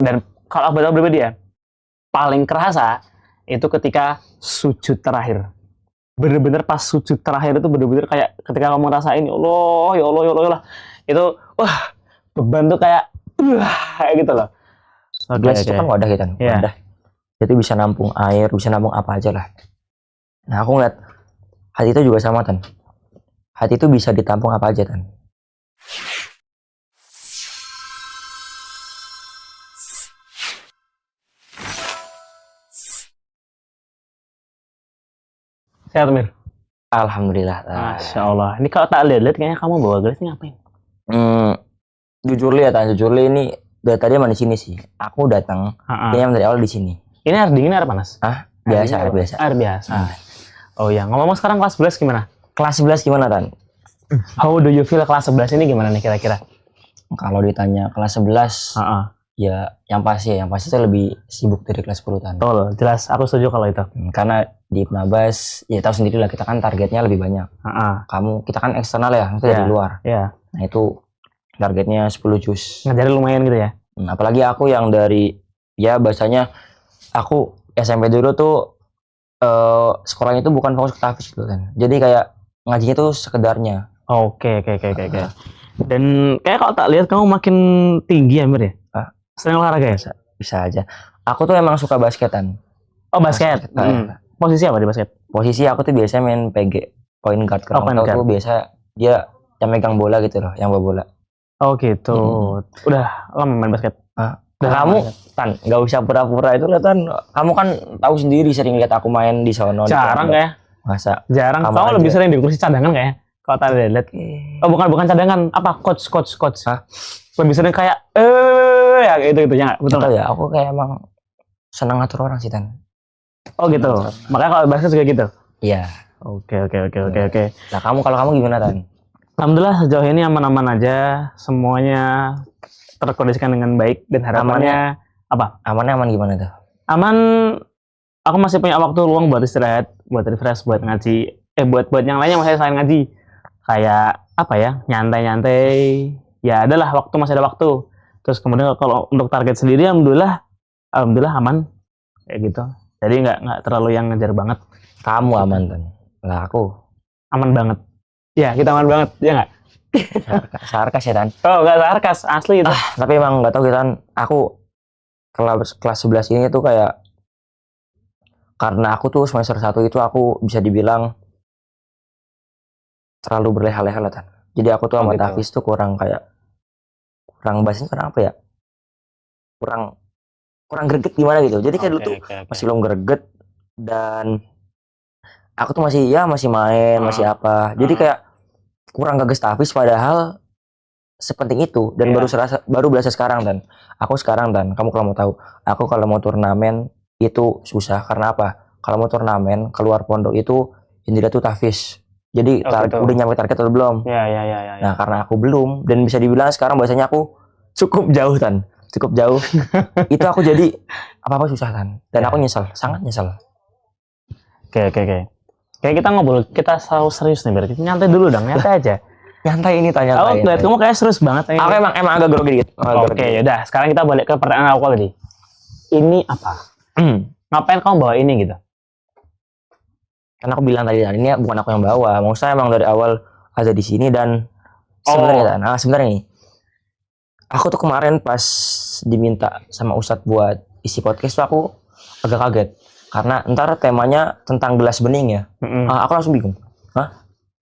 Dan kalau aku pribadi ya, paling kerasa itu ketika sujud terakhir. Bener-bener pas sujud terakhir itu bener-bener kayak ketika kamu ngerasain ya Allah, ya Allah, ya Allah, ya Allah. Itu wah, beban tuh kayak gitu loh. Gelas itu kan wadah gitu kan. Yeah. Wadah. Jadi bisa nampung air, bisa nampung apa aja lah. Nah, aku ngeliat hati itu juga sama, Tan. Hati itu bisa ditampung apa aja, Tan. Sehat, Mir? Alhamdulillah. Masya Allah. Ini kalau tak lihat kayaknya kamu bawa gelas ini ngapain? Jujur li ya, Tan. Jujur li ini dari tadi emang di sini sih. Aku datang, kayaknya dari awal di sini. Ini air dingin, air panas? Biasa, air biasa. Air biasa. Oh ya, ngomong sekarang kelas 11 gimana? Kelas 11 gimana, Tan? How do you feel kelas 11 ini gimana nih kira-kira? Kalau ditanya kelas 11, ya yang pasti itu lebih sibuk dari kelas 10, Tan. Betul, jelas. Aku setuju kalau itu. Karena di Penabas, ya tahu sendiri lah, kita kan targetnya lebih banyak. Kita kan eksternal ya, itu dari luar. Nah itu targetnya 10 juz. Ngajarin lumayan gitu ya? Apalagi aku yang dari, ya bahasanya, aku SMP dulu tuh, sekolahnya itu bukan fokus ke tahfiz gitu kan. Jadi kayak ngajinya tuh sekedarnya. Oke. Dan kayak kalau tak lihat kamu makin tinggi ya, Mir ya? Sering olahraga ya? Bisa aja. Aku tuh emang suka basketan. Oh, basket. Posisi apa di basket? Posisi aku tuh biasanya main PG, point guard. Kalau tuh biasa dia yang megang bola gitu loh, yang bawa bola. Oh gitu. Udah lama main basket? Kamu, Tan, nggak usah pura-pura itu lah, Tan. Kamu kan tahu sendiri sering lihat aku main di sono. Jarang kayak. Masa? Jarang. Kamu lebih sering di kursi cadangan kayak. Kalau tadi lihat. Oh bukan cadangan. Apa? Coach. Lebih sering kayak ya gitu ya. Betul ya. Aku kayak emang senang ngatur orang sih, Tan. Oh gitu. Makanya kalau basket juga gitu. Iya. Oke. Nah kalau kamu gimana, Tan? Alhamdulillah sejauh ini aman-aman aja. Semuanya terkondisikan dengan baik dan harapannya apa? Aman gimana tuh? Aman. Aku masih punya waktu luang buat istirahat, buat refresh, buat ngaji. Buat yang lainnya masih selain ngaji. Kayak apa ya? Nyantai. Ya adalah waktu, masih ada waktu. Terus kemudian kalau untuk target sendiri alhamdulillah aman kayak gitu. Jadi nggak terlalu yang ngejar banget. Kamu aman, Tan. Lah aku aman banget. Ya, kita aman banget. Ya nggak? Sarkas ya, Tan? Oh, nggak sarkas, asli itu. Tapi emang nggak tahu gitu, Tan. Aku kelas 11 ini tuh kayak, karena aku tuh semester 1 itu aku bisa dibilang terlalu berleha-leha lah, Tan. Jadi aku tuh sama tahfiz tuh kurang bahasanya kurang apa ya? Kurang greget gimana gitu. Jadi kayak dulu tuh masih belum greget, dan aku tuh masih main, masih apa. Jadi kayak kurang gagas tahfiz, padahal sepenting itu, dan baru berasa sekarang. Dan aku sekarang, Dan, kamu kalau mau tahu, aku kalau mau turnamen itu susah. Karena apa? Kalau mau turnamen keluar pondok itu yang dilihat tuh tahfiz. Jadi udah nyampe target atau belum? Ya. Nah karena aku belum, dan bisa dibilang sekarang bahasanya aku cukup jauh, Tan. Cukup jauh. Itu aku jadi apa-apa susah, Tan. Dan aku nyesel, sangat nyesel. Oke. Kayak kita ngobrol, kita selalu serius nih, berarti nyantai dulu dong, nyantai aja. Nyantai ini tanya. Oh, lihat kamu kayak serius banget. Aku emang agak grogi dikit. Oke, yaudah. Sekarang kita balik ke pertanyaan awal tadi. Ini apa? Ngapain kamu bawa ini gitu? Karena aku bilang tadi, ini bukan aku yang bawa. Maksudnya emang dari awal ada di sini, dan sebenarnya nih, aku tuh kemarin pas diminta sama Ustadz buat isi podcast tuh aku agak kaget. Karena ntar temanya tentang gelas bening ya. Aku langsung bingung.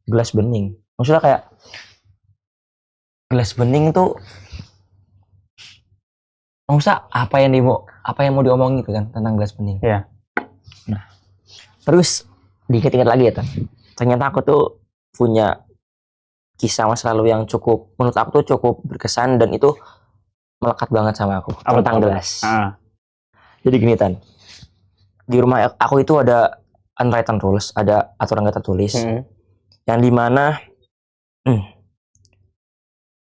Gelas bening? Maksudnya kayak gelas bening tuh, maksudnya apa yang mau diomongin gitu kan tentang gelas bening. Iya. Nah, terus dikit-dikit lagi ya, Tan. Ternyata aku tuh punya kisah masa lalu yang menurut aku tuh cukup berkesan, dan itu melekat banget sama aku tentang gelas. Jadi gini, Tan. Di rumah aku itu ada unwritten rules, ada aturan gak tertulis, yang dimana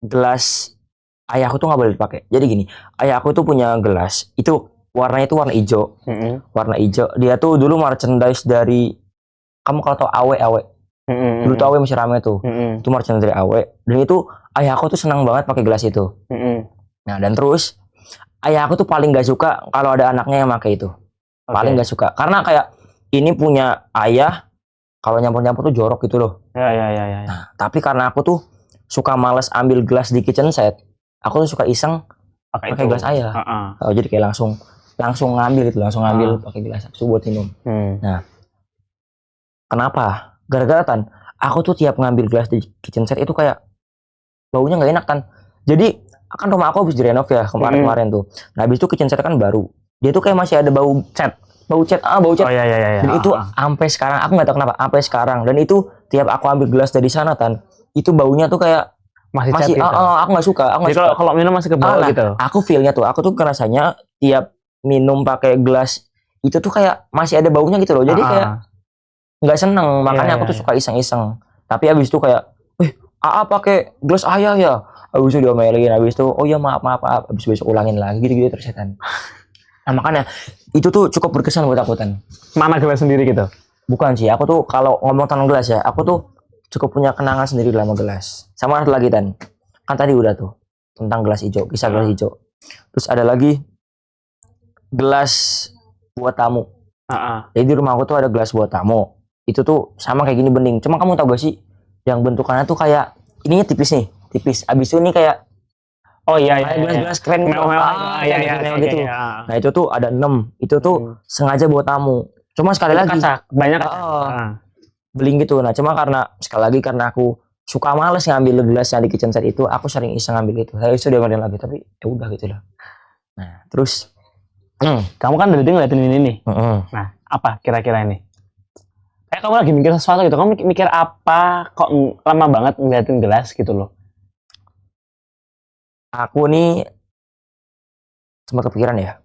gelas ayahku tuh nggak boleh dipakai. Jadi gini, ayahku tuh punya gelas, itu warnanya itu warna hijau. Warna hijau. Dia tuh dulu merchandise dari, kamu kalau tau Awe. Dulu tuh Awe masih rame tuh. Itu merchandise dari Awe. Dan itu ayahku tuh senang banget pakai gelas itu. Nah, dan terus ayah aku tuh paling gak suka kalau ada anaknya yang pakai itu. Paling gak suka. Karena kayak ini punya ayah, kalau nyampur-nyampur tuh jorok gitu loh. Ya. Nah, tapi karena aku tuh suka males ambil gelas di kitchen set, aku tuh suka iseng pakai gelas ayah. Oh, jadi kayak langsung ngambil gitu, langsung ngambil pakai gelas aku buat minum. Nah, kenapa? Gara-gara Tan, aku tuh tiap ngambil gelas di kitchen set itu kayak baunya nggak enak Tan. Jadi kan rumah aku habis direnov ya kemarin tuh. Nah, habis itu kitchen set kan baru. Dia tuh kayak masih ada bau cat. Bau cat. Oh iya. Dan itu sampai sekarang aku nggak tahu kenapa sampai sekarang. Dan itu tiap aku ambil gelas dari sana Tan, itu baunya tuh kayak masih gitu. Aku nggak suka. Jadi kalau minum masih ke bawah gitu. Aku feelnya tuh, aku tuh rasanya tiap minum pakai gelas itu tuh kayak masih ada baunya gitu loh. Jadi kayak nggak seneng. Makanya aku tuh suka iseng-iseng. Tapi abis itu kayak, pakai gelas ayah ya. Abis itu diomelin. Abis itu, oh ya maaf. Abis besok ulangin lagi gitu tersetan. Nah makanya itu tuh cukup berkesan buat aku Tan. Mana gelas sendiri gitu? Bukan sih, aku tuh kalau ngomong tentang gelas ya, aku tuh cukup punya kenangan sendiri dalam gelas. Sama ada lagi Tan. Kan tadi udah tuh tentang gelas hijau, kisah gelas hijau. Terus ada lagi gelas buat tamu. Jadi di rumah aku tuh ada gelas buat tamu. Itu tuh sama kayak gini bening. Cuma kamu tahu gak sih yang bentukannya tuh kayak ininya tipis nih, tipis. Abis itu ini kayak gelas-gelas keren gitu. Nah itu tuh ada 6. Itu tuh sengaja buat tamu. Cuma sekali lagi banyak beling gitu. Nah cuma karena sekali lagi karena aku suka males ngambil gelas yang di kitchen set itu, aku sering iseng ngambil itu. Saya itu dia lagi tapi ya udah gitu lah. Nah terus kamu kan dari tadi ngeliatin ini nih. Nah apa kira-kira ini? Kayak kamu lagi mikir sesuatu gitu. Kamu mikir apa? Kok lama banget ngeliatin gelas gitu loh? Aku nih sempat kepikiran ya.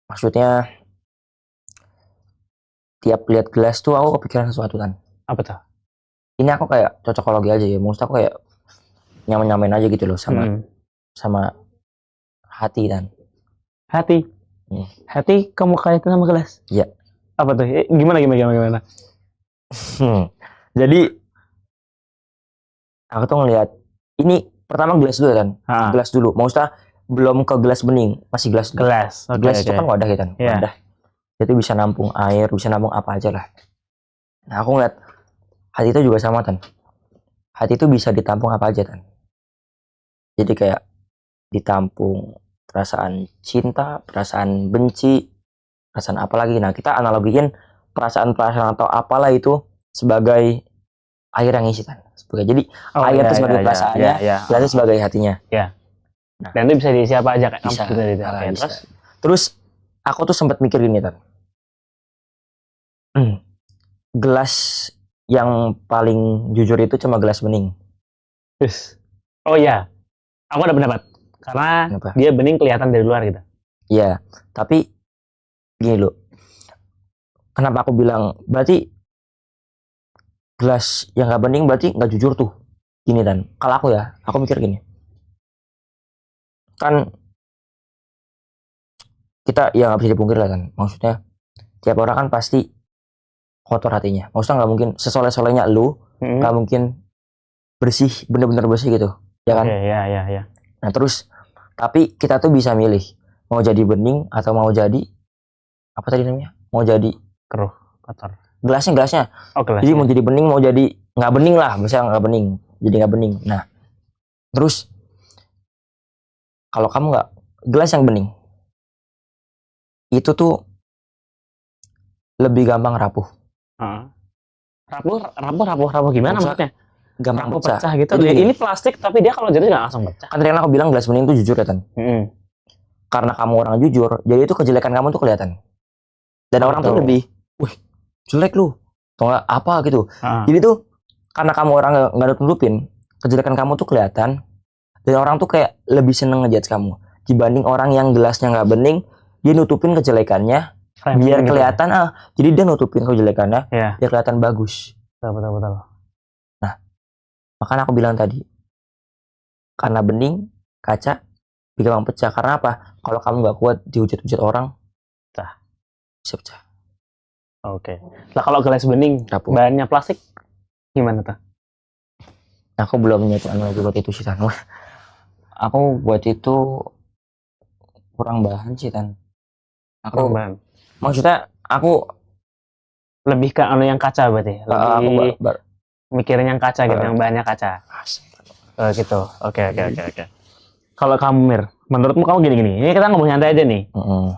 Maksudnya tiap lihat gelas tuh aku kepikiran sesuatu Kan. Apa tuh? Ini aku kayak cocokologi aja ya. Maksud aku kayak nyaman-nyaman aja gitu loh sama hati Tan. Hati? Hati kamu kaitin sama gelas? Iya. Apa tuh? Gimana? Jadi aku tuh ngelihat ini pertama gelas dulu Kan. Gelas dulu. Maksudnya belum ke gelas bening, masih gelas. Gelas itu kan wadah ya Kan. Wadah. Itu bisa nampung air, bisa nampung apa aja lah. Nah aku ngeliat hati itu juga sama Tan. Hati itu bisa ditampung apa aja Tan. Jadi kayak ditampung perasaan cinta, perasaan benci, perasaan apa lagi. Nah kita analogiin perasaan-perasaan atau apalah itu sebagai air yang ngisi Tan. Jadi air itu sebagai perasaannya, gelas itu sebagai hatinya. Nah, dan itu bisa diisi apa aja kayak bisa. Bisa. Terus aku tuh sempat mikir gini Tan. Gelas yang paling jujur itu cuma gelas bening. Oh iya, aku ada pendapat. Karena dia bening kelihatan dari luar gitu. Iya, tapi gini loh. Kenapa aku bilang berarti gelas yang gak bening berarti gak jujur tuh. Gini Tan, kalau aku mikir gini. Kan kita ya gak bisa dipungkir lah Kan. Maksudnya tiap orang kan pasti kotor hatinya. Maksudnya gak mungkin sesoleh-solehnya lu gak mungkin bersih, bener-bener bersih gitu. Ya kan? Iya. Nah terus tapi kita tuh bisa milih mau jadi bening atau mau jadi apa tadi namanya? Mau jadi keruh, kotor. Gelasnya. Jadi mau jadi bening, mau jadi nggak bening lah, misalnya nggak bening, jadi nggak bening. Nah, terus kalau kamu nggak gelas yang bening, itu tuh lebih gampang rapuh. Rapuh gimana maksudnya? Gampang pecah gitu. Jadi, ini plastik tapi dia kalau jadi nggak langsung pecah. Kan tadi aku bilang gelas bening itu jujur ya Tan. Karena kamu orang jujur, jadi itu kejelekan kamu tuh kelihatan. Dan orang tuh lebih, jelek lu, atau nggak apa gitu. Jadi tuh karena kamu orang nggak nutupin, kejelekan kamu tuh kelihatan. Dan orang tuh kayak lebih seneng ngejudge kamu dibanding orang yang gelasnya nggak bening, dia nutupin kejelekannya biar kelihatan jadi dia nutupin kejelekannya biar kelihatan bagus. Betul. Nah, makanya aku bilang tadi, karena bening kaca gampang pecah. Karena apa? Kalau kamu nggak kuat dihujat-hujat orang, bisa pecah. Oke. Nah kalau gelas bening bahannya plastik gimana tuh? Aku belum nyiapin analogi buat itu sih Tan. Aku buat itu kurang bahan sih Tan. Kurang Aku bahan. maksudnya aku Lebih ke anu yang kaca berarti. aku Lebih mikirin yang kaca gitu, yang bahannya kaca. Oh gitu. Oke. Kalau kamu Mir, menurutmu kamu gini-gini. Ini kita ngomong nyantai aja nih.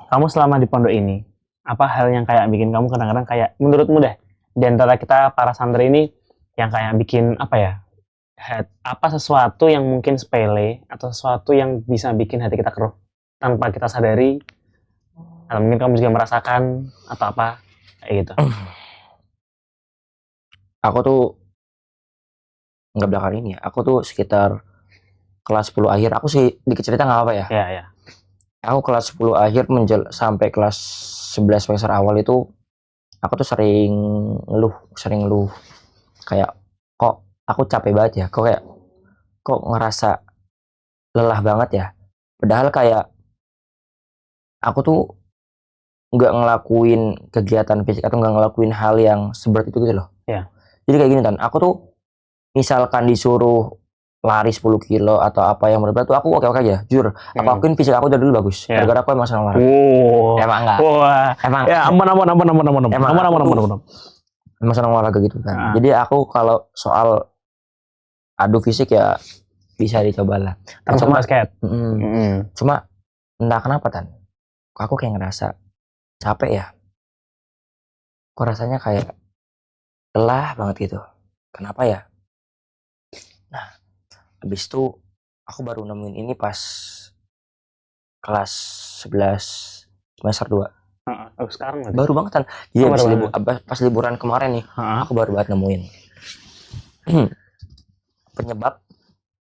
Kamu selama di pondok ini, apa hal yang kayak bikin kamu kadang-kadang kayak menurutmu deh, di antara kita para santri ini yang kayak bikin apa ya? Apa sesuatu yang mungkin sepele atau sesuatu yang bisa bikin hati kita keruh tanpa kita sadari, atau mungkin kamu juga merasakan atau apa kayak gitu. Aku tuh nggak belakang ini ya. Aku tuh sekitar kelas 10 akhir. Aku sih dikit cerita nggak apa ya. Ya. Aku kelas 10 akhir sampai kelas 11 semester awal itu aku tuh sering ngeluh kayak kok aku capek banget ya, kok ngerasa lelah banget ya, padahal kayak aku tuh nggak ngelakuin kegiatan fisik atau nggak ngelakuin hal yang seberat itu gitu loh. Ya. Jadi kayak gini Tan, aku tuh misalkan disuruh lari 10 kilo atau apa yang berat tuh aku oke-oke aja, jujur. Aku akuin fisik aku dari dulu bagus, gara-gara aku emang senang olahraga. Emang enggak. Wah. Emang. Ya aman. Emang senang olahraga gitu kan. Jadi aku kalau soal adu fisik ya bisa dicoba lah. Termasuk basket. Cuma entah kenapa Tan, aku kayak ngerasa capek ya. Kok rasanya kayak lelah banget gitu. Kenapa ya? Nah, habis itu aku baru nemuin ini pas kelas 11 semester 2. Sekarang baru banget Tan. Jadi pas liburan kemarin nih, aku baru banget nemuin penyebab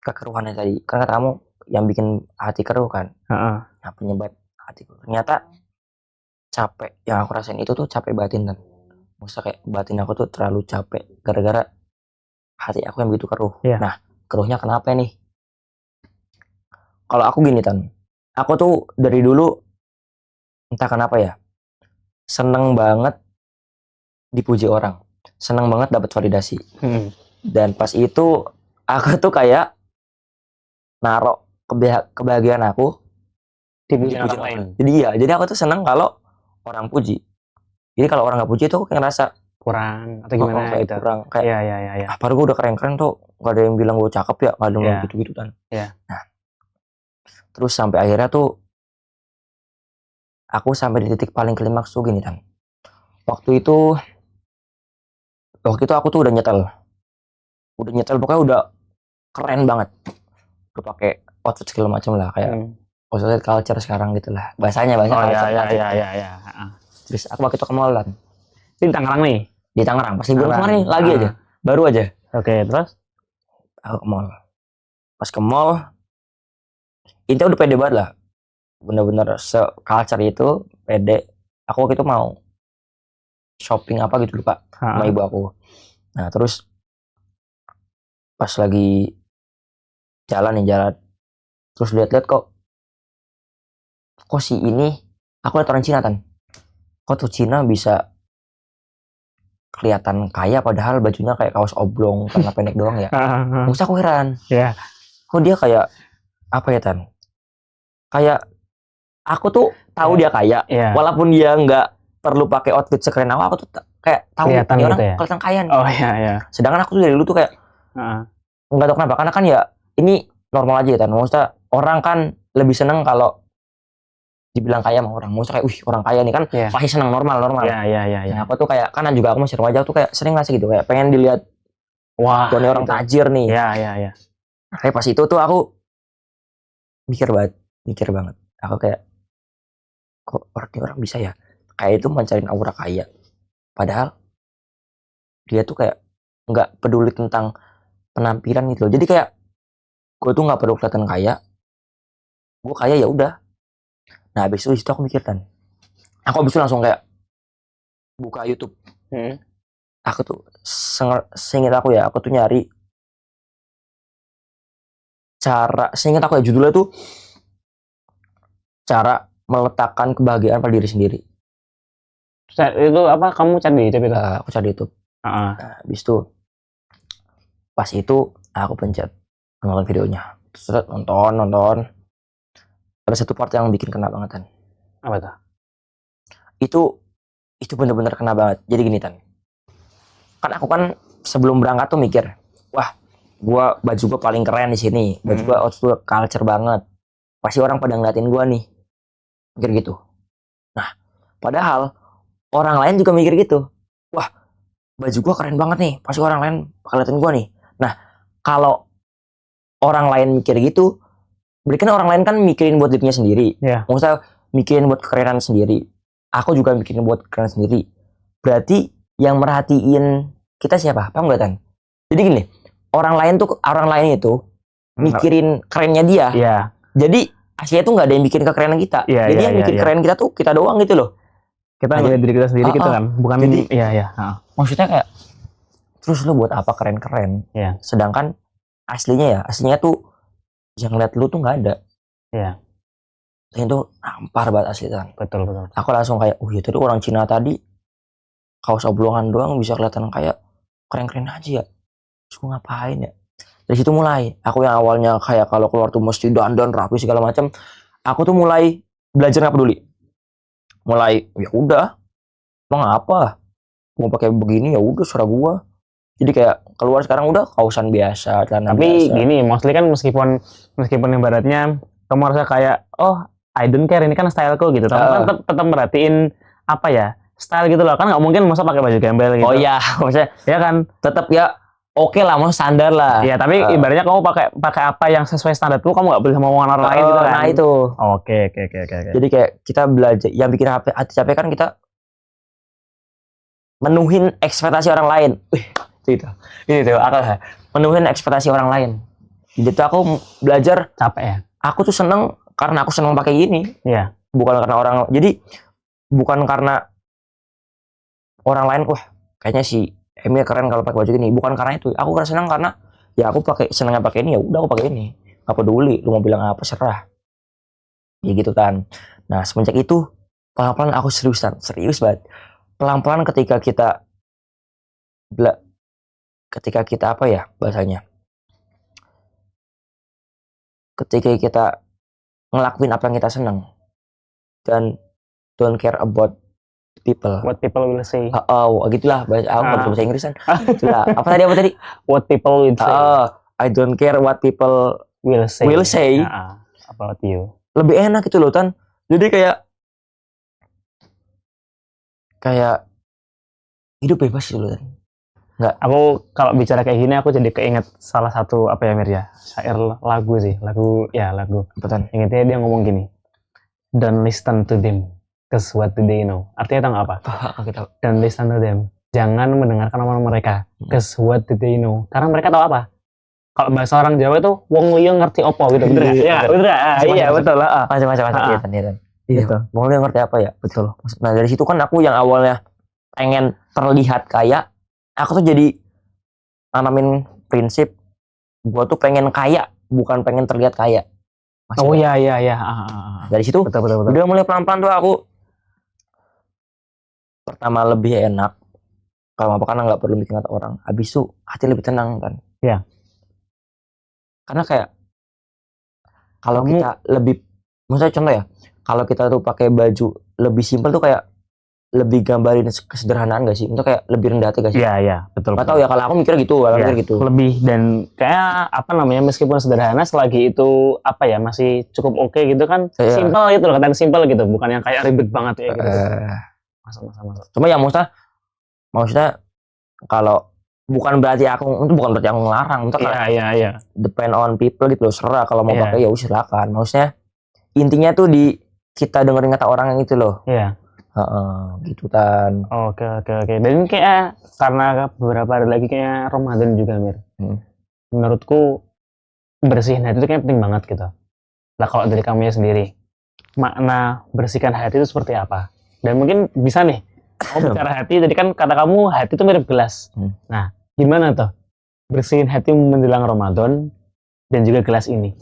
kekeruhannya tadi. Kan kata kamu yang bikin hati keruh kan. Nah, penyebab hati keruh ternyata capek. Yang aku rasain itu tuh capek batin Tan. Maksudnya kayak batin aku tuh terlalu capek gara-gara hati aku yang begitu keruh. Nah, keruhnya kenapa nih? Kalau aku gini Tan, aku tuh dari dulu entah kenapa ya, seneng banget dipuji orang, seneng banget dapat validasi. Dan pas itu aku tuh kayak narok kebahagiaan aku dipuji orang lain. Jadi aku tuh seneng kalau orang puji. Jadi kalau orang nggak puji tuh kayak ngerasa kurang atau gimana kayak gitu. Kurang kayak ya. Padahal gue udah keren-keren tuh, nggak ada yang bilang gue cakep ya, nggak ada yang bilang gitu-gitu Tan. Nah, terus sampai akhirnya tuh aku sampai di titik paling klimaks tuh gini Tan. Waktu itu aku tuh udah nyetel pokoknya udah keren banget, udah pakai outfit segala macam lah kayak outfit culture sekarang gitulah bahasanya ya. Terus aku waktu itu ke mall Tan. Di Tangerang nih? Di Tangerang, pas liburan kemarin lagi aja, baru aja. Oke, terus? Aku ke mall. Pas ke mall, itu udah pede banget lah. Bener-bener se-culture itu, pede. Aku waktu itu mau shopping apa gitu lupa sama ibu aku. Nah, terus pas lagi jalan, terus lihat-lihat kok si ini, aku lihat orang Cina Tan. Kok tuh Cina bisa kelihatan kaya padahal bajunya kayak kaos oblong karena pendek doang ya. Terus aku heran. Kok dia kayak apa ya Tan? Kayak aku tuh tahu dia kaya, walaupun dia nggak perlu pakai outfit sekeren aku tuh kayak tahu kelihatan orang gitu ya? kelihatan kaya nih. Oh iya. Sedangkan aku tuh dari dulu tuh kayak nggak tahu kenapa, karena kan ya ini normal aja ya Tan. Maksudnya orang kan lebih seneng kalau dibilang kaya sama orang. Maksudnya kayak orang kaya nih kan pasti seneng normal. Iya. Nah, aku tuh kayak karena juga aku masih remaja tuh kayak sering ngasih gitu kayak pengen dilihat ini orang tajir nih. Iya. Kayak pas itu tuh aku mikir banget. Aku kayak kok orang bisa ya kayak itu mancarin aura kaya, padahal dia tuh kayak nggak peduli tentang penampilan gitu loh. Jadi kayak gue tuh nggak perlu kelihatan kaya, gue kaya ya udah. Nah, habis itu aku mikir Tan, aku habis itu langsung kayak buka YouTube. Aku tuh seinget aku ya, aku tuh nyari cara, seinget aku ya judulnya tuh cara meletakkan kebahagiaan pada diri sendiri. Itu apa kamu cari di YouTube itu? Aku cari di YouTube. Nah, habis itu pas itu aku pencet nonton videonya, terus nonton ada satu part yang bikin kena banget Tan. Apa tuh? Itu bener-bener kena banget. Jadi gini Tan, kan aku kan sebelum berangkat tuh mikir, wah baju gua paling keren di sini, baju gua outfit culture banget, pasti orang pada ngeliatin gua nih, mikir gitu. Nah padahal orang lain juga mikir gitu, wah baju gua keren banget nih, pasti orang lain bakal ngeliatin gua nih. Nah kalau orang lain mikir gitu, berarti kan orang lain kan mikirin buat dirinya sendiri. Iya. Maksudnya mikirin buat kekerenan sendiri. Aku juga mikirin buat kekerenan sendiri. Berarti yang merhatiin kita siapa? Paham nggak Tan? Jadi gini, orang lain itu mikirin kerennya dia. Iya. Jadi aslinya tuh nggak ada yang bikin kekerenan kita. Iya, Jadi iya, yang iya, bikin iya. keren kita tuh kita doang gitu loh. Kita ngeliat diri kita sendiri gitu kan, bukan Jadi- iya. Maksudnya kayak terus lu buat apa keren-keren? Iya. Sedangkan aslinya tuh yang lihat lu tuh nggak ada. Iya. Itu nampar banget asli Tan. Betul. Aku langsung kayak, ya tadi orang Cina tadi kaos oblongan doang bisa kelihatan kayak keren-keren aja ya. Terus gua ngapain ya? Dari situ mulai, aku yang awalnya kayak kalau keluar tuh mesti dandan rapi segala macam, aku tuh mulai belajar nggak peduli. Mulai ya udah, emang apa? Mau pakai begini ya udah serah gua. Jadi kayak keluar sekarang udah kausan biasa, celana Tapi biasa. gini, mostly kan meskipun ibaratnya kamu merasa kayak, oh I don't care, ini kan styleku gitu. Tapi kan tetap merhatiin apa ya, style gitu loh. Kan nggak mungkin masa pakai baju gembel gitu. Oh iya, maksudnya Ya kan? tetap ya oke lah, mau standar lah. Iya, tapi ibaratnya kamu pakai apa yang sesuai standarmu, kamu nggak boleh sama omongan orang lain gitu kan. Nah itu. Oke. Jadi kayak kita belajar, yang bikin hati capek kan kita menuhin ekspektasi orang lain. Ini tuh aku menuhin ekspektasi orang lain. Jadi tuh aku belajar Capek ya? Aku tuh seneng karena aku seneng pakai gini. Iya. Bukan karena orang. Jadi bukan karena orang lain. Wah, kayaknya si Emil keren kalau pakai baju gini. Bukan karena itu. Aku seneng karena ya aku senengnya pakai ini. Ya udah aku pakai ini. Gak peduli. Lu mau bilang apa serah. Ya gitu kan. Nah semenjak itu pelan-pelan aku serius banget. Pelan-pelan ketika kita apa ya bahasanya, ketika kita ngelakuin apa yang kita seneng dan don't care about people. What people will say. Gitulah bahasa aku nggak bisa bahasa Inggris kan. Itulah apa tadi? What people will say. I don't care what people will say. About you. Lebih enak gitu loh Tan. Jadi kayak hidup bebas gitu loh Tan. Nggak. Aku kalau bicara kayak gini aku jadi keinget salah satu apa ya Mir ya, syair lagu sih, lagu. Betul. Ingatnya dia ngomong gini, don't listen to them, cause what do they know. Artinya tahu apa? Don't listen to them, jangan mendengarkan omongan mereka, cause what do they know. Karena mereka tahu apa? Kalau bahasa orang Jawa itu wong liya ngerti apa gitu, bener nggak? Iya, bener nggak? Iya betul lah. Macam-macam. Iya. Gitu. Wong liya ngerti apa ya? Betul. Nah dari situ kan aku yang awalnya pengen terlihat kaya, aku tuh jadi nanamin prinsip gua tuh pengen kaya, bukan pengen terlihat kaya. Oh iya. Dari situ Betul. udah mulai pelan-pelan tuh aku pertama lebih enak. Kalau apa karena nggak perlu bikin kata orang. Habis itu hati lebih tenang kan. Iya. Karena kayak kalau kita lebih, maksudnya contoh ya, kalau kita tuh pakai baju lebih simpel tuh kayak lebih gambarin kesederhanaan gak sih? Untuk kayak lebih rendah hati gak sih? Iya, betul. Gak tau ya, kalau aku mikir gitu, Lebih, dan kayak apa namanya, meskipun sederhana selagi itu apa ya, masih cukup oke gitu kan, simpel gitu loh, kata simpel gitu, bukan yang kayak ribet banget ya gitu. Masa. Cuma yang maksudnya kalau bukan berarti aku ngelarang, untuk iya. Depend on people gitu loh, serah kalau mau pakai ya silakan. Maksudnya intinya tuh di kita dengerin kata orang yang itu loh. Iya. Gitu Tan. Oke. Dan kayak karena beberapa hari lagi kayak Ramadan juga Mir. Menurutku bersihin hati itu kayak penting banget gitu. Nah kalau dari kamu sendiri, makna bersihkan hati itu seperti apa? Dan mungkin bisa nih, kamu bicara hati, tadi kan kata kamu hati itu mirip gelas. Nah, gimana tuh bersihin hati menjelang Ramadan dan juga gelas ini?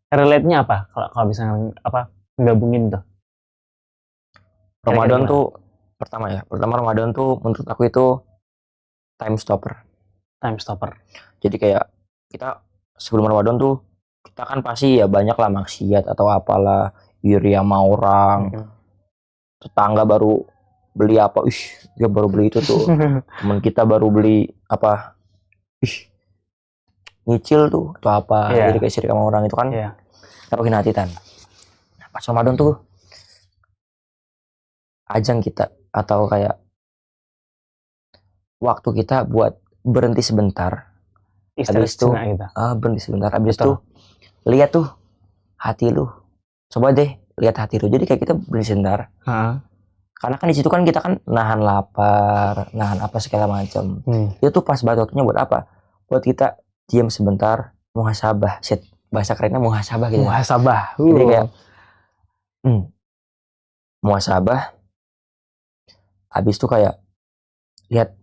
Relate-nya apa? Kalau bisa gabungin tuh. Ramadan tuh pertama Ramadan tuh menurut aku itu time stopper. Jadi kayak kita sebelum Ramadan tuh kita kan pasti ya banyak lah maksiat atau apalah iri sama orang, tetangga baru beli apa, dia baru beli itu tuh, teman kita baru beli apa, nyicil tuh atau apa, jadi kayak sirik sama orang itu kan, taruhin hati Tan. Nah, pas Ramadan tuh ajang kita atau kayak waktu kita buat berhenti sebentar, habis itu berhenti sebentar, habis itu lihat tuh hati lu, coba deh lihat hati lu, jadi kayak kita berhenti sebentar. Karena kan di situ kan kita kan nahan lapar, nahan apa segala macam. Itu tuh pas banget waktunya buat apa? Buat kita diam sebentar, muhasabah. Bahasa kerennya muhasabah gitu. Muhasabah. Jadi kayak muhasabah. Habis itu kayak lihat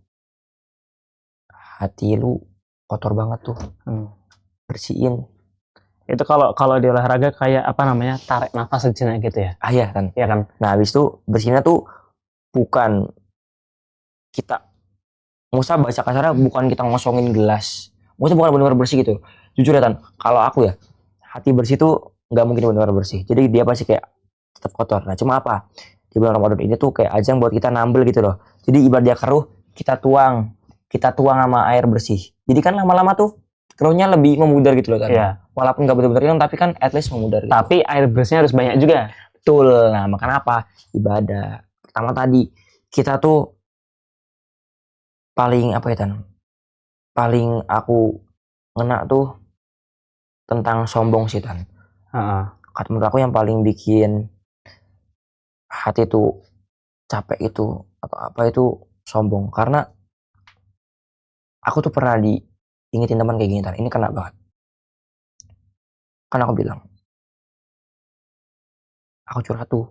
hati lu kotor banget tuh. Bersihin. Itu kalau di olahraga kayak apa namanya, tarik nafas sejenak gitu ya. Iya kan. Iya kan. Nah habis itu bersihnya tuh bukan kita, Musa bahasa kasarnya bukan kita ngosongin gelas, Musa bukan benar-benar bersih gitu. Jujur ya Tan, kalau aku ya hati bersih tuh nggak mungkin benar-benar bersih. Jadi dia pasti kayak tetap kotor. Nah cuma apa, di bulan Ramadan ini tuh kayak ajang buat kita nambel gitu loh. Jadi ibarat dia keruh, kita tuang sama air bersih. Jadi kan lama-lama tuh keruhnya lebih memudar gitu loh Tan. Iya. Walaupun nggak benar-benar hilang, tapi kan at least memudar gitu. Tapi air bersihnya harus banyak juga. Betul. Nah makanya apa, ibadah pertama tadi kita tuh paling apa ya Tan, paling aku ngena tuh tentang sombong sih Tan. Kata menurut aku yang paling bikin hati tuh capek itu atau apa itu sombong. Karena aku tuh pernah diingetin teman kayak gini Tan, ini kena banget. Kan aku bilang, aku curhat tuh,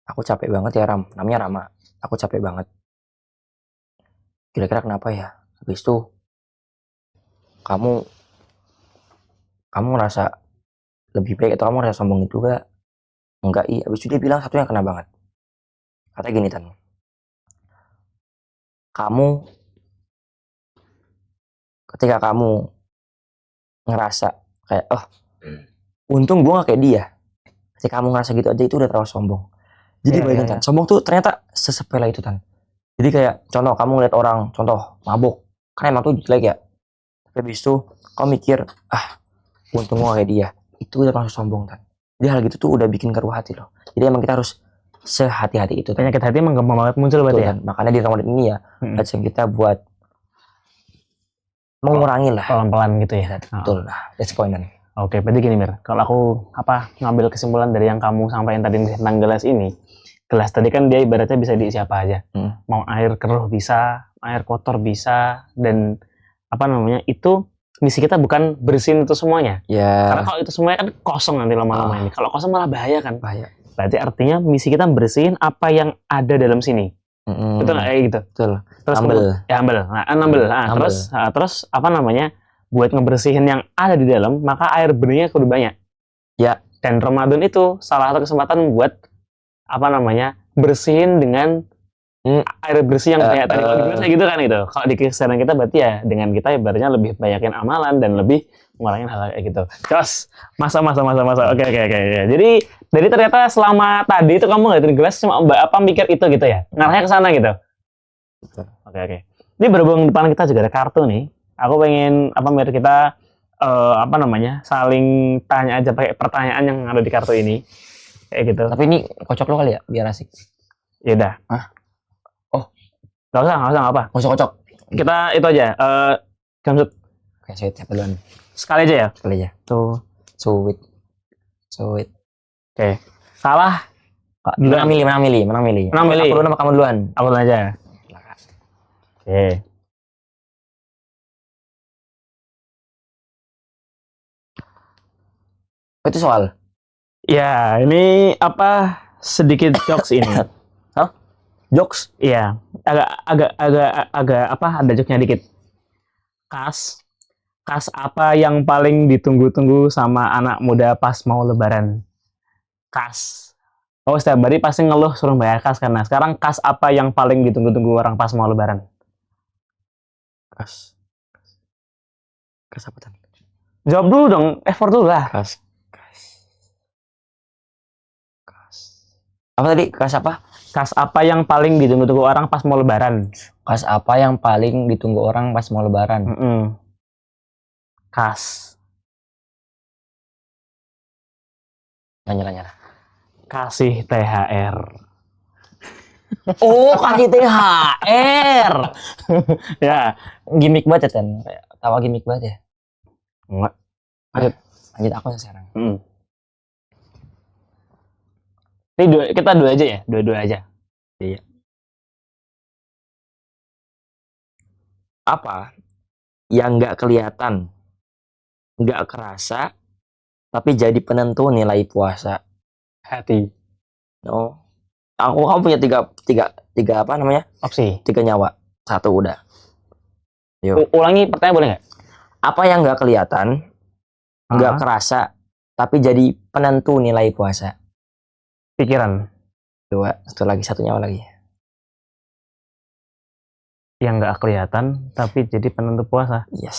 aku capek banget ya Ram, namanya Rama, aku capek banget. Kira-kira kenapa ya? Habis itu kamu ngerasa lebih baik atau kamu ngerasa sombong itu gak? Enggak, iya. Habis itu dia bilang satu yang kena banget. Katanya gini Tan, ketika kamu ngerasa kayak untung gue gak kayak dia, ketika kamu ngerasa gitu aja itu udah terlalu sombong. Jadi bayangin Tan, sombong tuh ternyata sesepele itu Tan. Jadi kayak contoh kamu ngeliat orang, contoh mabuk, kan emang tuh jelek ya, tapi habis itu kamu mikir untung gue gak kayak dia, itu udah terlalu sombong Tan. Jadi hal gitu tuh udah bikin keruh hati loh. Jadi emang kita harus sehati-hati itu Tan. Penyakit hati emang gampang banget muncul berarti ya. Makanya di Ramadan ini ya ajang kita buat mengurangi lah pelan-pelan gitu ya. Betul lah, that's point Tan. Oke, berarti gini Mir, kalau aku ngambil kesimpulan dari yang kamu sampaikan tadi tentang gelas ini, gelas tadi kan dia ibaratnya bisa diisi apa aja, mau air keruh bisa, air kotor bisa, dan apa namanya itu misi kita bukan bersihin itu semuanya. Karena kalau itu semuanya kan kosong nanti lama-lama ini. Kalau kosong malah bahaya kan. Berarti artinya misi kita bersihin apa yang ada dalam sini. Betul nggak kayak gitu? Betul. Terus nambel. Terus apa namanya? Buat ngebersihin yang ada di dalam, maka air benihnya kudu banyak. Ya. Dan Ramadan itu salah satu kesempatan buat apa namanya? Bersihin dengan air bersih yang kayak tadi gitu kan itu. Kalau di kesadaran kita berarti ya dengan kita ibaratnya lebih banyakin amalan dan lebih ngurangin hal kayak gitu. Terus masa. Oke. Jadi ternyata selama tadi itu kamu ngeliatin gelas cuma mikir itu gitu ya. Ngarahnya ke sana gitu. Oke. Ini berhubung depan kita juga ada kartu nih. Aku pengen biar kita saling tanya aja pakai pertanyaan yang ada di kartu ini. Kayak gitu. Tapi ini kocok lo kali ya biar asik. Ya udah. Gak usah apa. Gak usah kocok. Kita itu aja. Gamsut. Oke, sweet. Siapa duluan? Sekali aja ya? Sekali aja. Tuh. Sweet. Oke. Salah. Menang milih. Aku duluan apa kamu duluan? Aku duluan aja. Oke. Itu soal? Ya, ini sedikit jokes ini. Hah? Jokes? Iya, agak ada jokesnya dikit. Kas apa yang paling ditunggu-tunggu sama anak muda pas mau lebaran? Kas. Setiap hari pasti ngeluh suruh bayar kas karena sekarang kas apa yang paling ditunggu-tunggu orang pas mau lebaran? Kas apa tadi? Jawab dulu dong, effort dulu lah. Apa tadi? Kas apa? Kas apa yang paling ditunggu-tunggu orang pas mau lebaran? Kas apa yang paling ditunggu orang pas mau lebaran? Kas. Nyala. Kasih THR. Oh, kasih THR. Ya. Gimik banget ya, Ten. Kayak tawa gimik banget ya. Enggak. Lanjut aku sekarang. Ini kita dua aja ya? Dua-dua aja. Iya. Apa yang nggak kelihatan, nggak kerasa, tapi jadi penentu nilai puasa? Hati. Oh, kamu punya tiga apa namanya? Opsi. 3 nyawa. 1 udah. Yuk. Ulangi pertanyaan boleh nggak? Apa yang nggak kelihatan, nggak kerasa, tapi jadi penentu nilai puasa? Pikiran. 2, 1 lagi, 1 nyawa lagi. Yang nggak kelihatan, tapi jadi penentu puasa. Yes.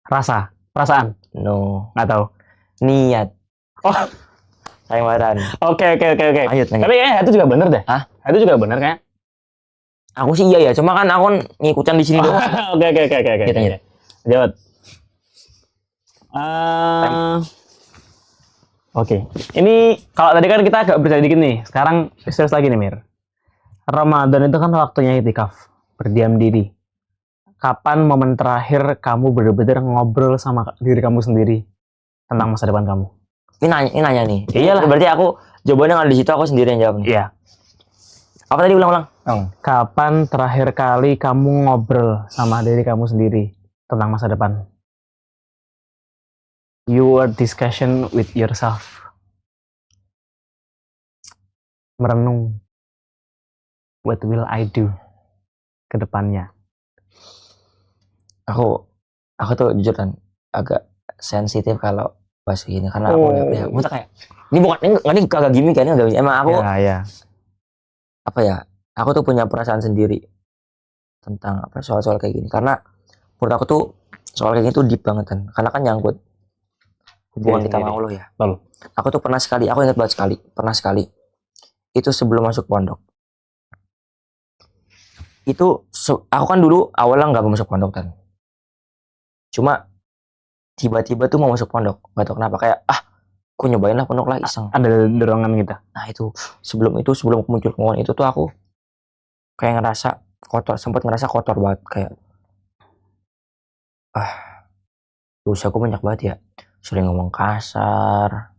Rasa. Perasaan. No. Nggak tahu. Niat. Oh. Sayang badan. Oke. Lanjut. Tapi itu juga bener deh. Hah? Itu juga bener kayak. Aku sih iya ya, cuma kan aku ngikutan di sini doang. Oke. Lanjut. Jawab. Oke. Ini kalau tadi kan kita agak bercanda dikit nih. Sekarang serius lagi nih, Mir. Ramadan itu kan waktunya itikaf, berdiam diri. Kapan momen terakhir kamu benar-benar ngobrol sama diri kamu sendiri tentang masa depan kamu? Ini nanya nih. Iyalah. Berarti aku jawabannya nggak di situ, aku sendiri yang jawab nih. Iya. Apa tadi ulang-ulang? Kapan terakhir kali kamu ngobrol sama diri kamu sendiri tentang masa depan? Your discussion with yourself. Merenung. What will I do ke depannya? Aku tuh jujur kan agak sensitif kalau bahas gini karena aku ya muter kayak ini kagak gimmick kan, emang aku ya. apa ya, aku tuh punya perasaan sendiri tentang apa soal-soal kayak gini, karena menurut aku tuh soal kayak gini tuh deep banget kan, karena kan nyangkut hubungan kita sama Allah ya. Lalu aku tuh pernah ingat banget sekali itu sebelum masuk pondok. Itu aku kan dulu awalnya nggak mau masuk pondok kan, cuma tiba-tiba tuh mau masuk pondok, nggak tahu kenapa, kayak aku nyobain lah pondok lah iseng. Ada dorongan gitu. Nah itu sebelum muncul kemauan itu tuh aku kayak ngerasa sempat ngerasa kotor banget, kayak dosa aku banyak banget ya, sering ngomong kasar,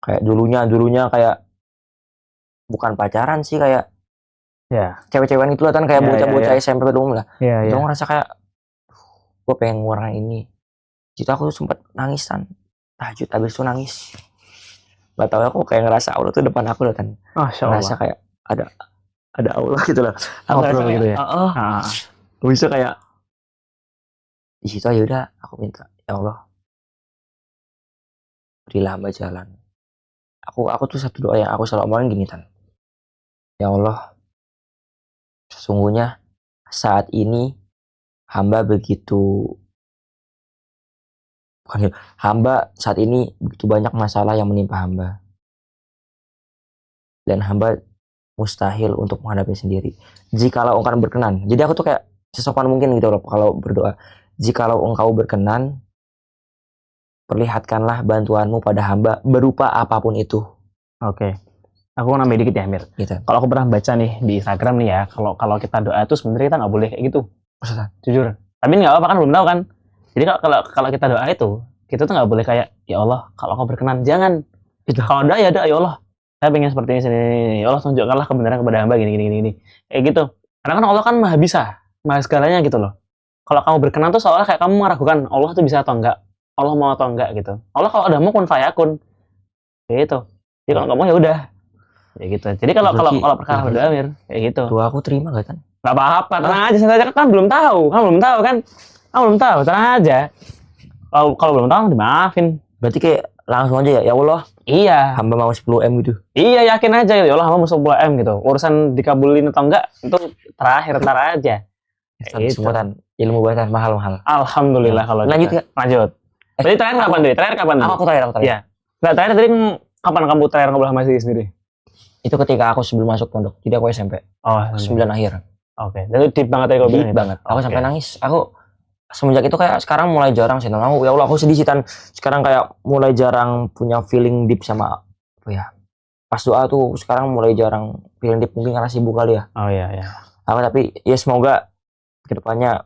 kayak dulunya kayak bukan pacaran sih, kayak ya cewek-cewekan itu lah kan, kayak bocah-bocah SMP pada umum lah. Itu ngerasa kayak gue pengen ngurangin ini. Jadi aku sempat nangisan tahajud, habis itu nangis. Gak tau, aku kayak ngerasa Allah tuh depan aku loh kan. Ngerasa kayak ada Allah gitu lah. Aku ngerasa kayak, gitu ya. Bisa kayak di situ aja udah aku minta, ya Allah berilah hamba jalan. Aku tuh satu doa yang aku selalu omongin gini Tan. Ya Allah, sesungguhnya saat ini hamba saat ini begitu banyak masalah yang menimpa hamba, dan hamba mustahil untuk menghadapi sendiri. Jikalau engkau berkenan, jadi aku tuh kayak sesopan mungkin gitu loh kalau berdoa. Jikalau engkau berkenan, perlihatkanlah bantuanmu pada hamba berupa apapun itu. Oke. Aku mau nambah dikit ya, Mir. Gitu. Kalau aku pernah baca nih di Instagram nih ya, kalau kita doa itu sebenarnya kita nggak boleh kayak gitu. Maksudnya? Jujur. Tapi nggak apa-apa kan, belum tahu kan. Jadi kalau kita doa itu, kita tuh nggak boleh kayak, ya Allah, kalau kau berkenan, jangan. Gitu. Kalau doa ya Allah, saya pengen seperti ini, sini. Ya Allah, tunjukkanlah kebenaran kepada hamba gini. Kayak gitu. Karena kan Allah kan maha bisa, maha segalanya gitu loh. Kalau kamu berkenan tuh seolah kayak kamu meragukan Allah tuh bisa atau enggak, Allah mau atau enggak gitu. Allah kalau udah mau kun fayakun. Gitu. Jadi kalau nggak mau ya udah. Kayak gitu. Jadi kalau perkara berdoa, Mir, kayak gitu. Tuh aku terima gak kan? Gak apa-apa, tenang aja, santai aja, kan belum tahu kan. Belum tahu, tenang aja. Kalau belum tahu dimaafin. Berarti kayak langsung aja ya Allah. Iya. Hamba mau 10 M gitu. Iya, yakin aja ya Allah, hamba mau 10 M gitu. Urusan dikabulin atau enggak itu terakhir, ntar aja. Gitu. Semutan ilmu bahasa mahal. Alhamdulillah kalau lanjut ya. Lanjut. Tadi terakhir kapan? Aku terakhir. Iya. Nggak, terakhir tadi Kapan kamu terakhir ngobrol sama diri sendiri? Itu ketika aku sebelum masuk pondok. Jadi aku SMP. Oh, 9 akhir. Oke. Jadi deep banget ya kalau Deep banget. Aku sampai nangis. Aku semenjak itu kayak sekarang mulai jarang sih. Aku ya Allah aku sedih sih Tan. Sekarang kayak mulai jarang punya feeling deep sama apa ya. Pas doa tuh sekarang mulai jarang feeling deep, mungkin karena sibuk kali ya. Oh iya iya. Aku tapi ya semoga kedepannya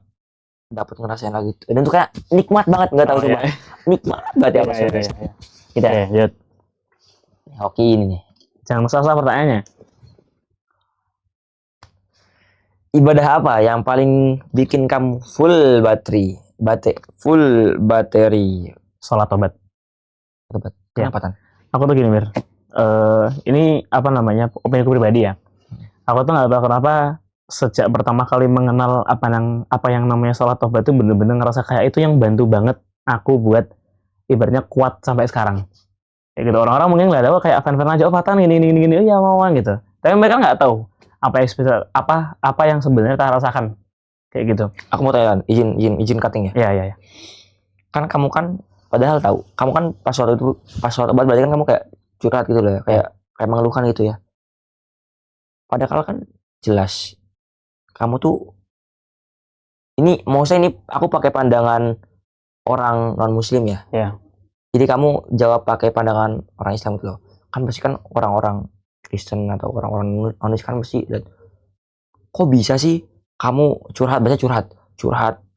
dapat ngerasain lagi. Dan itu kayak nikmat banget, nggak tahu coba. Iya. Nikmat banget ya. Iya. Kita Oke, lanjut. hoki ini nih. Jangan salah pertanyaannya. Ibadah apa yang paling bikin kamu full bateri? Sholat tobat. Kenapa Tan? Aku tuh gini Mir. Ini apa namanya? Opini aku pribadi ya. Aku tuh nggak tahu kenapa sejak pertama kali mengenal apa yang namanya sholat tobat itu bener-bener ngerasa kayak itu yang bantu banget aku buat ibaratnya kuat sampai sekarang. Kayak gitu, orang-orang mungkin nggak tahu kayak fan-fan aja, oh Fatan ini oh ya mau gitu. Tapi mereka nggak tahu apa yang sebenarnya kita rasakan kayak gitu. Aku mau tanya, izin cutting ya. Iya. Kan kamu kan padahal tahu, kamu kan pas waktu obat berarti kan kamu kayak curhat gitu loh ya, kayak mengeluhkan gitu ya. Padahal kan jelas kamu tuh maksudnya ini aku pakai pandangan orang non muslim ya. Iya. Jadi kamu jawab pakai pandangan orang Islam gitu loh. Kan pasti kan orang-orang Kristen atau orang-orang non kan mesti kok bisa sih kamu curhat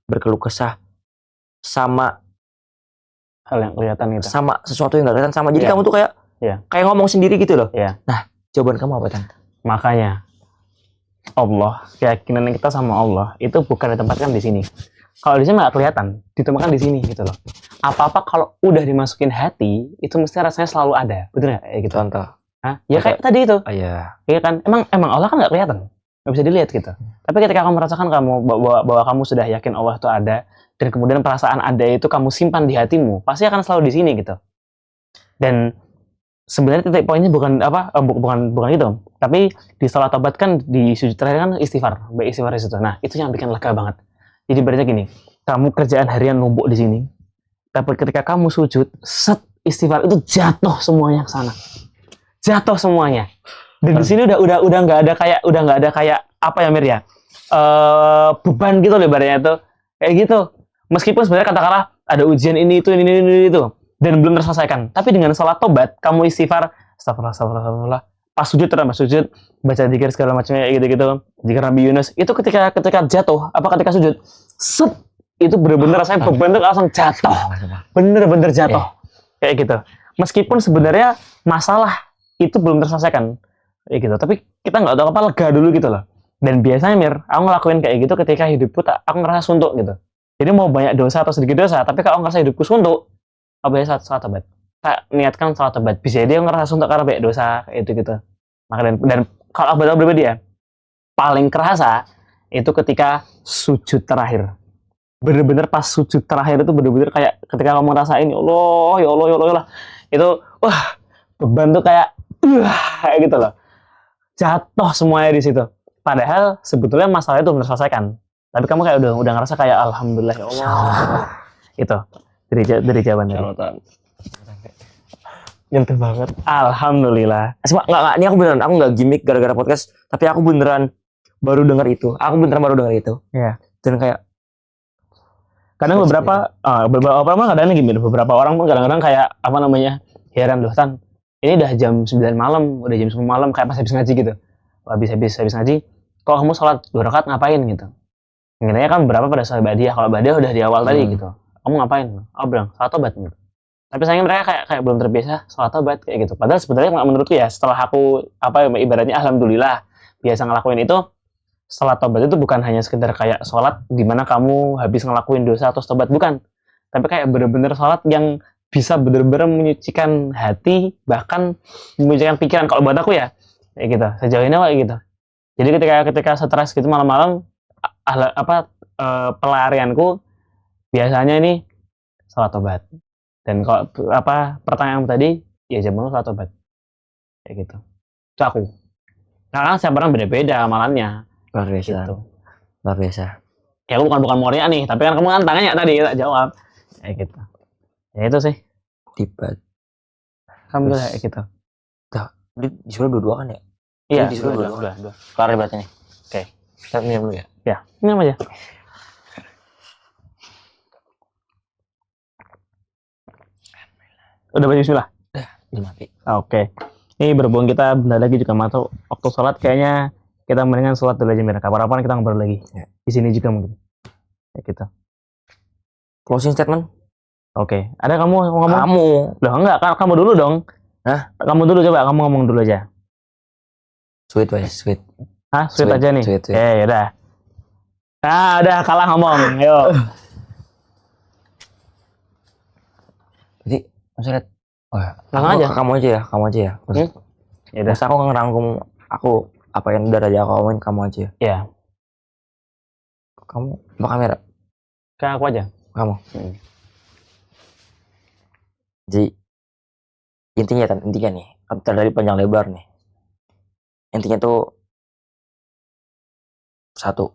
berkeluh kesah sama Hal yang kelihatan gitu. sama sesuatu yang gak kelihatan sama. Jadi Iya. kamu tuh kayak ngomong sendiri gitu loh. Iya. Nah, jawaban kamu apa Tan? Makanya Allah, keyakinan kita sama Allah itu bukan ditempatkan di sini. Kalau di sini nggak kelihatan, ditempatkan di sini gitu loh. Apa-apa kalau udah dimasukin hati, itu mesti rasanya selalu ada, betul nggak? Gitu. Contoh. Hah? Ya kayak tadi itu. Oh, iya. Iya kan? Emang Allah kan nggak kelihatan, nggak bisa dilihat gitu. Tapi ketika kamu merasakan bahwa kamu sudah yakin Allah itu ada, dan kemudian perasaan ada itu kamu simpan di hatimu, pasti akan selalu di sini gitu. Dan sebenarnya titik poinnya bukan gitu, tapi di salat tobat kan di sujud terakhir kan istighfar di situ. Nah itu yang bikin lega banget. Jadi berarti gini, kamu kerjaan harian numpuk di sini, tapi ketika kamu sujud, istighfar itu jatuh semuanya ke sana, jatuh semuanya. Dan di sini udah nggak ada kayak apa ya Mir ya, beban gitu lebarnya itu kayak gitu. Meskipun sebenarnya katakanlah ada ujian ini itu dan belum terselesaikan. Tapi dengan salat tobat, kamu istighfar, astagfirullah. Pas sujud baca zikir segala macamnya gitu-gitu. Zikir Nabi Yunus, itu ketika jatuh, ketika sujud, itu bener-bener rasanya beban itu langsung jatuh. Bener-bener jatuh. Kayak gitu. Meskipun sebenarnya masalah itu belum terselesaikan. Kayak gitu. Tapi kita nggak tahu apa lega dulu gitu loh. Dan biasanya Mir, aku ngelakuin kayak gitu ketika hidupku aku ngerasa suntuk gitu. Jadi mau banyak dosa atau sedikit dosa, tapi kalau ngerasa hidupku suntuk, biasa salat tobat. Kak niatkan salat tobat. Bisa dia ngerasa suntuk karena banyak dosa kayak gitu. Maka dan kalau aku pribadi ya, paling kerasa itu ketika sujud terakhir. Bener-bener pas sujud terakhir itu bener-bener kayak ketika kamu ngerasain ya Allah. Itu beban tuh kayak gitu loh. Jatuh semuanya di situ. Padahal sebetulnya masalahnya itu belum terselesaikan. Tapi kamu kayak udah ngerasa kayak alhamdulillah ya Allah. Itu. Dari jawaban tadi. Nyentuh banget. Alhamdulillah. Nggak, ini aku nggak gimmick gara-gara podcast, tapi aku beneran baru dengar itu. Iya. Dan kayak kadang beberapa orang kadang gini, beberapa orang pun kadang-kadang kayak heran loh Tan. Ini udah jam 9 malam, udah jam 10 malam kayak pas habis ngaji gitu. Habis ngaji, kok kamu sholat 2 rakaat ngapain gitu. Nginanya kan berapa pada sholat badiah. Kalau badiah udah di awal tadi gitu. Kamu ngapain? Oh bilang salat tobat gitu. Tapi sayangnya mereka kayak belum terbiasa salat tobat kayak gitu. Padahal sebenarnya menurutku ya setelah aku ibaratnya alhamdulillah biasa ngelakuin itu, salat tobat itu bukan hanya sekedar kayak sholat di mana kamu habis ngelakuin dosa atau tobat, bukan. Tapi kayak bener-bener sholat yang bisa bener-bener menyucikan hati, bahkan menyucikan pikiran. Kalau buat aku ya kayak gitu. Sejauh ini kayak gitu. Jadi ketika stres gitu malam-malam, pelarianku biasanya ini salat tobat. Dan kalau pertanyaan tadi, ya jawabannya salat tobat. Kayak gitu. Itu aku. Karena setiap orang beda-beda amalannya. luar biasa. Gitu. Luar biasa. Ya aku bukan Moria nih, tapi kan kamu kan tanya tadi, tak jawab. Kayak gitu. Ya itu sih. Tiba. Alhamdulillah ya gitu. Disuruh dua-dua kan ya? Iya, disuruh dua. Kelar debatnya nih. Oke. Kita minum dulu ya. Ya, minum aja. Udah baca bismillah? Udah mati. Oke. Ini berhubung kita bentar lagi juga masuk waktu sholat, kayaknya kita mendingan sholat dulu aja, Mir. Kapan-kapan kita ngobrol lagi. Ya. Di sini juga mungkin. Ya gitu. Closing statement? Oke. Ada kamu ngomong? Kamu. Loh enggak, kamu dulu dong. Hah? Kamu dulu, coba kamu ngomong dulu aja. Sweet wes, sweet. Hah? Sweet aja nih? Sweet. Yaudah. Nah, udah kalah ngomong. Ayo. Jadi, maksudnya, Langsung aja. Kamu aja ya. Yaudah. Terus aku ngerangkum apa yang udah tadi aku omongin, kamu aja ya. Iya. Kamu apa kamera? Kayak aku aja. Kamu. Jadi intinya nih, dari panjang lebar nih. Intinya tuh satu.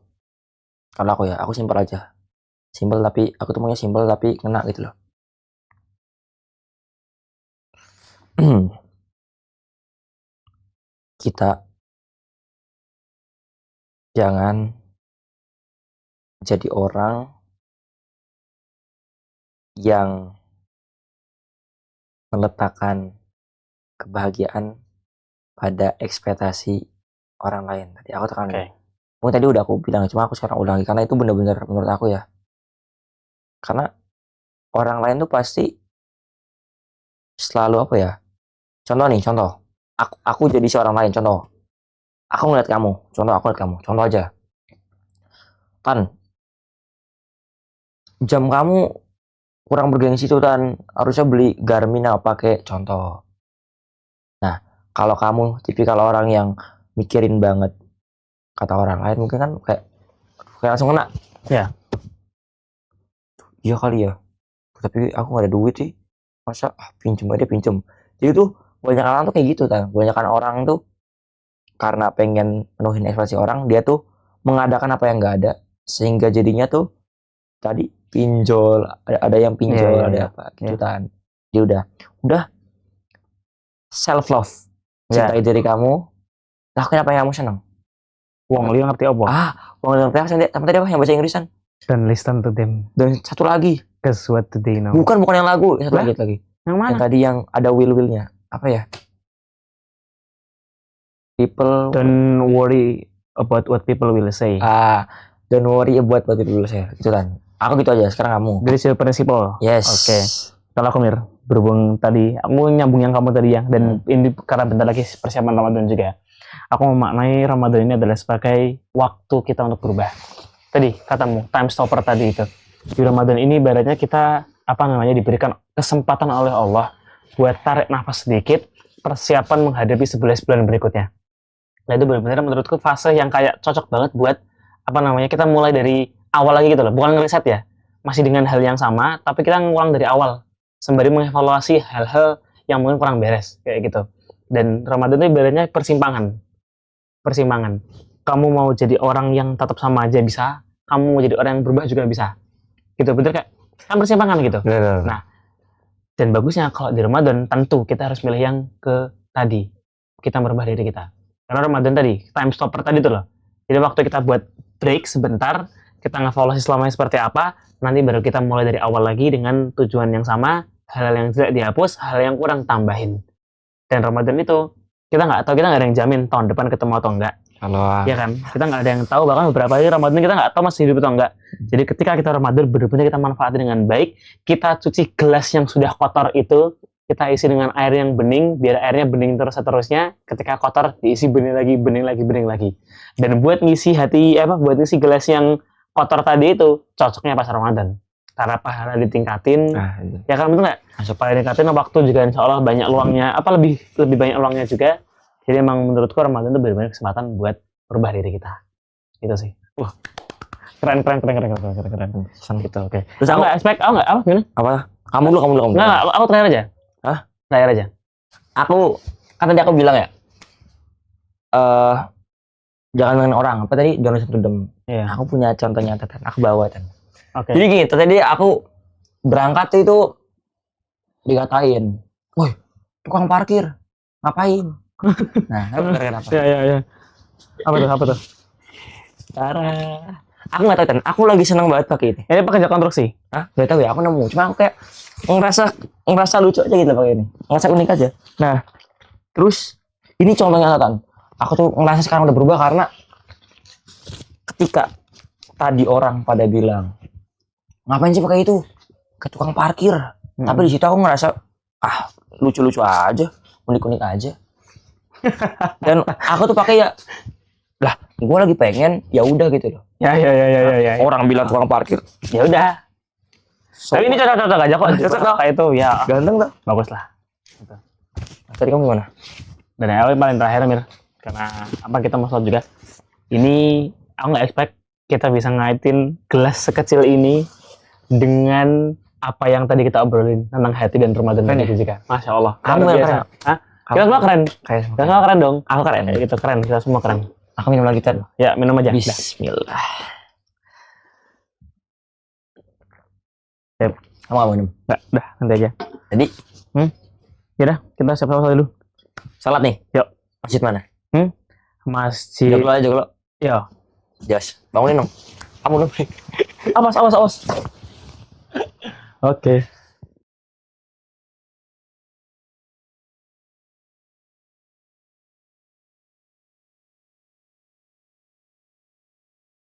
Kalau aku simpel aja. Simpel tapi aku tuh maunya simpel tapi kena gitu loh. Kita jangan jadi orang yang meletakkan kebahagiaan pada ekspektasi orang lain. Tadi aku tekan. Mungkin tadi udah aku bilang, cuma aku sekarang ulangi karena itu benar-benar menurut aku ya. Karena orang lain tuh pasti selalu apa ya? Contoh. Aku jadi seorang lain, contoh. Aku ngeliat kamu, contoh aja. Tan, jam kamu kurang bergengsi tuh Tan, harusnya beli Garmin apa pakai, contoh. Nah, kalau kamu tipikal orang yang mikirin banget kata orang lain, mungkin kan kayak langsung kena. Ya. Iya kali ya. Tapi aku gak ada duit sih. Masa pinjem aja pinjem. Jadi tuh banyak orang tuh kayak gitu Tan. Banyakan orang tuh karena pengen penuhin ekspresi orang, dia tuh mengadakan apa yang gak ada, sehingga jadinya tuh tadi pinjol, ada yang pinjol, ada apa gitu Tan. Dia udah self love, cintai diri kamu, lakuin apa yang kamu senang. Wong liya ngerti apa? Wong liya ngerti apa? Sama tadi apa yang bahasa Inggrisan? Dan listen to them. Dan satu lagi, cause what do they know? Bukan yang lagu, satu lagi. Yang mana? Yang tadi yang ada will-willnya. Apa ya? People don't worry about what people will say. Don't worry about what people will say. Gitu kan. Aku gitu aja, sekarang kamu. Dari sisi prinsipal. Yes. Oke. Kalau aku Mir, berhubung tadi aku nyambung yang kamu tadi ya, dan ini karena bentar lagi persiapan Ramadan juga. Aku memaknai Ramadan ini adalah sebagai waktu kita untuk berubah. Tadi katamu, time stopper tadi itu. Di Ramadan ini ibaratnya kita diberikan kesempatan oleh Allah buat tarik nafas sedikit, persiapan menghadapi 11 bulan berikutnya. Nah itu benar-benar menurutku fase yang kayak cocok banget buat kita mulai dari awal lagi gitu loh, bukan ngeriset ya, masih dengan hal yang sama, tapi kita ngulang dari awal, sembari mengevaluasi hal-hal yang mungkin kurang beres kayak gitu. Dan Ramadan itu ibaratnya persimpangan. Kamu mau jadi orang yang tetap sama aja bisa, kamu mau jadi orang yang berubah juga bisa. Gitu, bener kayak kan persimpangan gitu. Bener. Nah, dan bagusnya kalau di Ramadan tentu kita harus milih yang ke tadi. Kita merubah diri kita. Karena Ramadan tadi, time stopper tadi tuh loh. Jadi waktu kita buat break sebentar, kita ngevaluasi selamanya seperti apa, nanti baru kita mulai dari awal lagi dengan tujuan yang sama, hal yang tidak dihapus, hal yang kurang tambahin. Dan Ramadan itu kita nggak tahu, kita nggak ada yang jamin tahun depan ketemu atau enggak. Ya kan, kita nggak ada yang tahu, bahkan beberapa hari Ramadan kita nggak tahu masih hidup atau enggak. Jadi ketika kita Ramadan benar-benar kita manfaatkan dengan baik, kita cuci gelas yang sudah kotor itu, kita isi dengan air yang bening, biar airnya bening terus-terusnya. Ketika kotor diisi bening lagi. Dan buat ngisi buat ngisi gelas yang kotor tadi itu cocoknya pas Ramadan. Karena pahala ditingkatin, ya kan betul nggak? Pahala ditingkatin, waktu juga insya Allah banyak luangnya, lebih banyak luangnya juga. Jadi emang menurutku Ramadan itu benar-benar kesempatan buat merubah diri kita. Gitu sih. Wah, keren. Gitu, oke. Terus aku nggak expect, gimana? Apa? Kamu dulu. Nggak, aku terakhir aja. Hah? Terakhir aja. Aku kan tadi aku bilang ya, jangan dengan orang. Apa tadi? Jangan satu dem. Iya. Aku punya contohnya Tan. Aku bawa Tan. Oke. Jadi gini, tadi aku berangkat itu dikatain, woi tukang parkir. Ngapain? Nah, gara-gara apa? Ya. Apa tuh? Parah. Aku nggak tahu kan. Aku lagi seneng banget pakai ini. Ini pekerja konstruksi. Hah? Gak tahu ya. Aku nemu. Cuma aku kayak ngerasa lucu aja gitu pakai ini. Ngerasa unik aja. Nah, terus ini contohnya Tan. Aku tuh ngerasa sekarang udah berubah karena ketika tadi orang pada bilang ngapain sih pakai itu ke tukang parkir, tapi di situ aku ngerasa lucu-lucu aja, unik-unik aja. Dan aku tuh pakai ya lah, gue lagi pengen ya udah gitu loh. Ya. Orang bilang tukang parkir Ya udah. Tapi ini cocok aja kok. Cocok dong. Kayak itu ya. ganteng tuh. Bagus lah. Tadi kamu gimana? Dan yang paling terakhir Mir, karena apa kita mau sholat juga. Ini aku nggak expect kita bisa ngaitin gelas sekecil ini dengan apa yang tadi kita obrolin tentang hati dan Ramadan Keren tadi juga. Masya Allah. Kamu Luar yang biasa. keren. Hah? Kita semua keren. Kita semua keren dong. Aku keren. Ya, gitu keren. Kita semua keren. Aku minum lagi Tan. Ya minum aja. Dah. Bismillah. Yep. Kamu gak minum? Nggak, dah nanti aja. Jadi Ya dah, kita siap-siap dulu. salat nih. Yuk. Masjid mana? Masjid. Jawab dulu aja dulu. Ya. Jas, bangunin dong. Kamu dong. Awas. Oke.